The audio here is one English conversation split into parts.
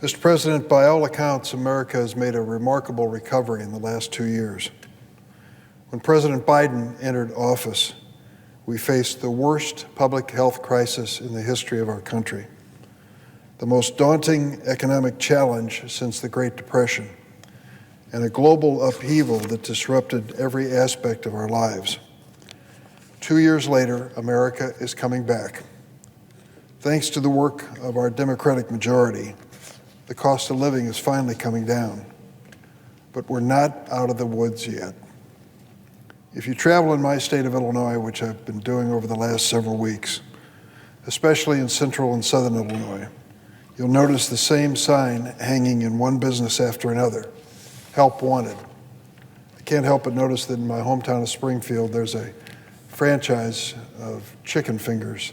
Mr. President, by all accounts, America has made a remarkable recovery in the last 2 years. When President Biden entered office, we faced the worst public health crisis in the history of our country, the most daunting economic challenge since the Great Depression, and a global upheaval that disrupted every aspect of our lives. 2 years later, America is coming back. Thanks to the work of our Democratic majority, the cost of living is finally coming down, but we're not out of the woods yet. If you travel in my state of Illinois, which I've been doing over the last several weeks, especially in central and southern Illinois, you'll notice the same sign hanging in one business after another: help wanted. I can't help but notice that in my hometown of Springfield, there's a franchise of chicken fingers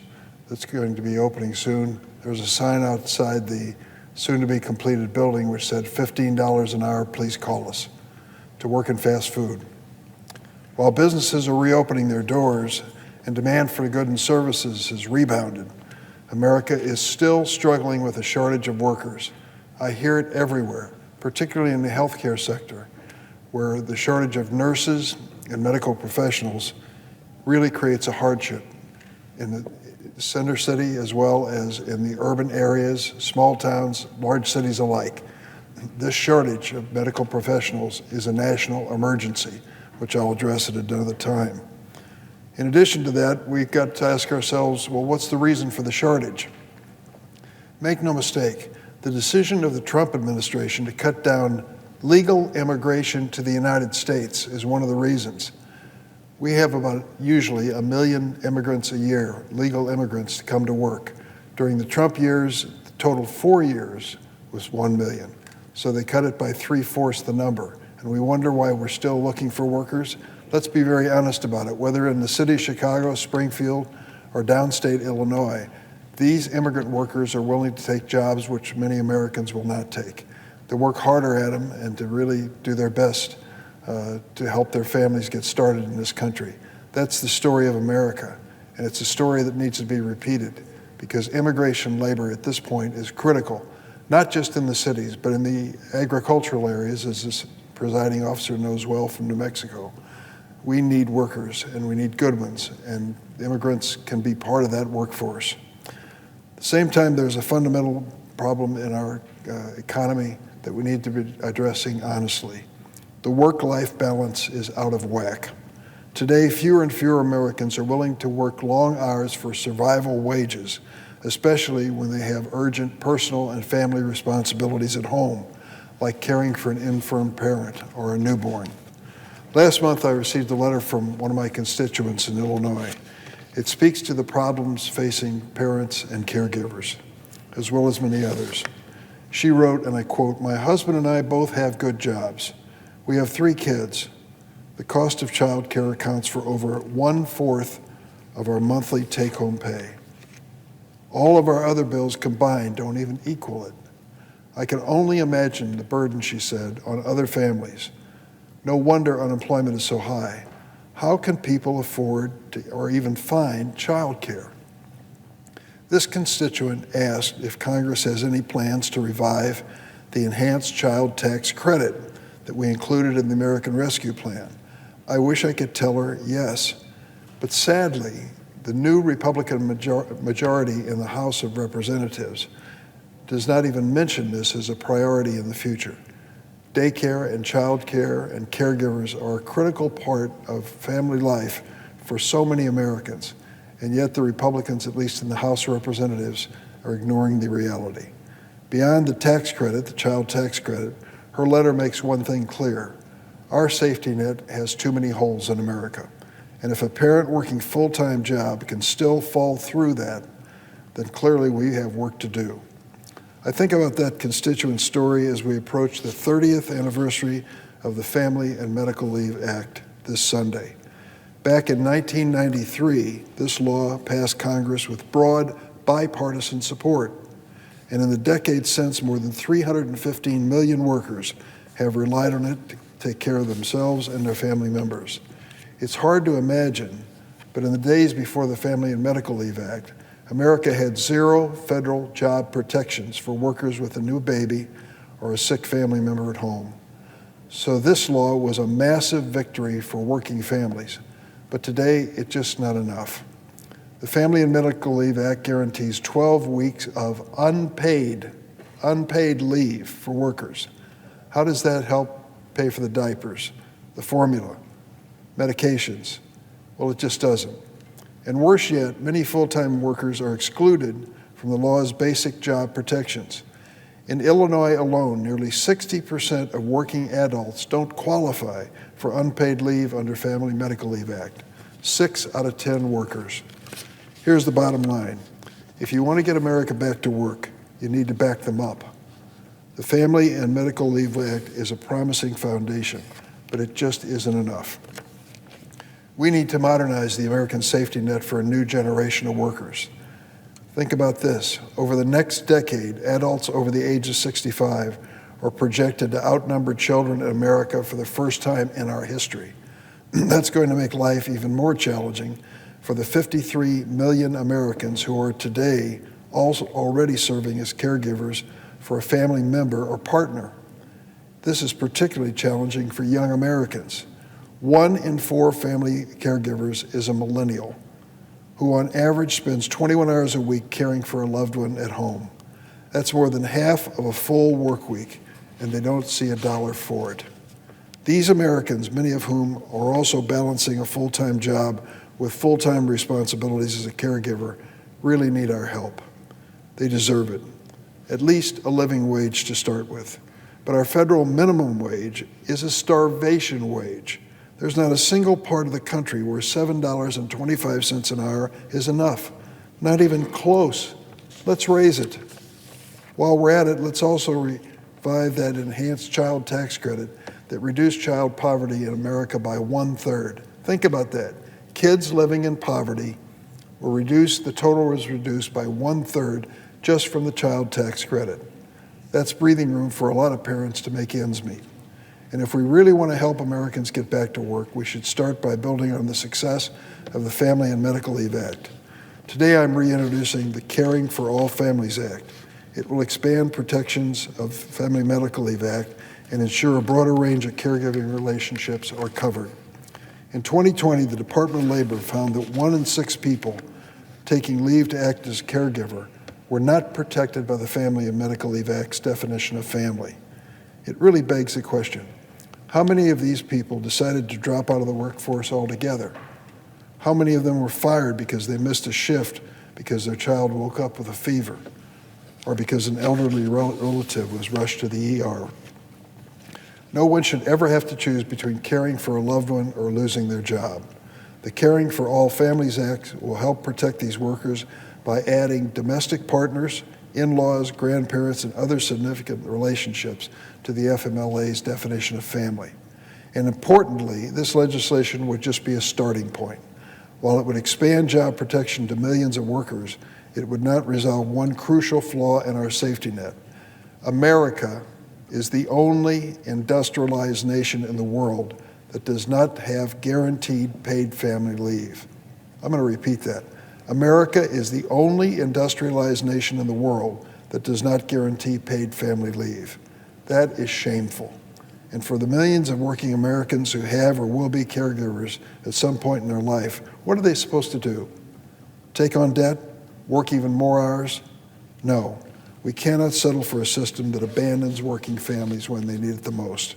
that's going to be opening soon. There's a sign outside the soon-to-be completed building which said, $15 an hour, please call us, to work in fast food. While businesses are reopening their doors and demand for goods and services has rebounded, America is still struggling with a shortage of workers. I hear it everywhere, particularly in the healthcare sector, where the shortage of nurses and medical professionals really creates a hardship in the center city as well as in the urban areas, small towns, large cities alike. This shortage of medical professionals is a national emergency, which I'll address at another time. In addition to that, we've got to ask ourselves, well, what's the reason for the shortage? Make no mistake, the decision of the Trump administration to cut down legal immigration to the United States is one of the reasons. We have about usually 1 million immigrants a year, legal immigrants, to come to work. During the Trump years, the total 4 years was 1 million. So they cut it by 3/4 the number. And we wonder why we're still looking for workers. Let's be very honest about it. Whether in the city of Chicago, Springfield, or downstate Illinois, these immigrant workers are willing to take jobs which many Americans will not take, to work harder at them and to really do their best to help their families get started in this country. That's the story of America, and it's a story that needs to be repeated because immigration labor at this point is critical, not just in the cities, but in the agricultural areas, as this presiding officer knows well from New Mexico. We need workers, and we need good ones, and immigrants can be part of that workforce. At the same time, there's a fundamental problem in our economy that we need to be addressing honestly. The work-life balance is out of whack. Today, fewer and fewer Americans are willing to work long hours for survival wages, especially when they have urgent personal and family responsibilities at home, like caring for an infirm parent or a newborn. Last month, I received a letter from one of my constituents in Illinois. It speaks to the problems facing parents and caregivers, as well as many others. She wrote, and I quote, "My husband and I both have good jobs. We have 3 kids. The cost of child care accounts for over 1/4 of our monthly take-home pay. All of our other bills combined don't even equal it. I can only imagine the burden," she said, "on other families. No wonder unemployment is so high. How can people afford to, or even find child care?" This constituent asked if Congress has any plans to revive the enhanced child tax credit that we included in the American Rescue Plan. I wish I could tell her yes, but sadly, the new Republican majority in the House of Representatives does not even mention this as a priority in the future. Daycare and child care and caregivers are a critical part of family life for so many Americans, and yet the Republicans, at least in the House of Representatives, are ignoring the reality. Beyond the tax credit, the child tax credit, her letter makes one thing clear: our safety net has too many holes in America. And if a parent working full-time job can still fall through that, then clearly we have work to do. I think about that constituent story as we approach the 30th anniversary of the Family and Medical Leave Act this Sunday. Back in 1993, this law passed Congress with broad bipartisan support. And in the decades since, more than 315 million workers have relied on it to take care of themselves and their family members. It's hard to imagine, but in the days before the Family and Medical Leave Act, America had zero federal job protections for workers with a new baby or a sick family member at home. So this law was a massive victory for working families, but today it's just not enough. The Family and Medical Leave Act guarantees 12 weeks of unpaid leave for workers. How does that help pay for the diapers, the formula, medications? Well, it just doesn't. And worse yet, many full-time workers are excluded from the law's basic job protections. In Illinois alone, nearly 60% of working adults don't qualify for unpaid leave under Family Medical Leave Act. 6 out of 10 workers. Here's the bottom line. If you want to get America back to work, you need to back them up. The Family and Medical Leave Act is a promising foundation, but it just isn't enough. We need to modernize the American safety net for a new generation of workers. Think about this. Over the next decade, adults over the age of 65 are projected to outnumber children in America for the first time in our history. That's going to make life even more challenging for the 53 million Americans who are today also already serving as caregivers for a family member or partner. This is particularly challenging for young Americans. 1 in 4 family caregivers is a millennial who on average spends 21 hours a week caring for a loved one at home. That's more than half of a full work week, and they don't see a dollar for it. These Americans, many of whom are also balancing a full-time job with full-time responsibilities as a caregiver, really need our help. They deserve it, at least a living wage to start with. But our federal minimum wage is a starvation wage. There's not a single part of the country where $7.25 an hour is enough. Not even close. Let's raise it. While we're at it, let's also revive that enhanced child tax credit that reduced child poverty in America by 1/3. Think about that. Kids living in poverty were reduced, the total was reduced by 1/3 just from the child tax credit. That's breathing room for a lot of parents to make ends meet. And if we really want to help Americans get back to work, we should start by building on the success of the Family and Medical Leave Act. Today, I'm reintroducing the Caring for All Families Act. It will expand protections of Family Medical Leave Act and ensure a broader range of caregiving relationships are covered. In 2020, the Department of Labor found that 1 in 6 people taking leave to act as a caregiver were not protected by the Family and Medical Leave Act's definition of family. It really begs the question, how many of these people decided to drop out of the workforce altogether? How many of them were fired because they missed a shift because their child woke up with a fever or because an elderly relative was rushed to the ER? No one should ever have to choose between caring for a loved one or losing their job. The Caring for All Families Act will help protect these workers by adding domestic partners, in-laws, grandparents, and other significant relationships to the FMLA's definition of family. And importantly, this legislation would just be a starting point. While it would expand job protection to millions of workers, it would not resolve one crucial flaw in our safety net. America is the only industrialized nation in the world that does not have guaranteed paid family leave. I'm going to repeat that. America is the only industrialized nation in the world that does not guarantee paid family leave. That is shameful. And for the millions of working Americans who have or will be caregivers at some point in their life, what are they supposed to do? Take on debt? Work even more hours? No. We cannot settle for a system that abandons working families when they need it the most.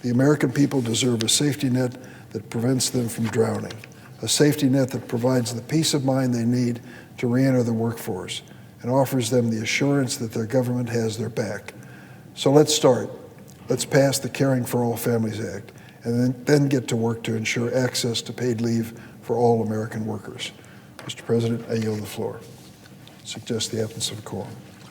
The American people deserve a safety net that prevents them from drowning, a safety net that provides the peace of mind they need to re-enter the workforce and offers them the assurance that their government has their back. So let's start. Let's pass the Caring for All Families Act and then get to work to ensure access to paid leave for all American workers. Mr. President, I yield the floor. Suggest the absence of a quorum.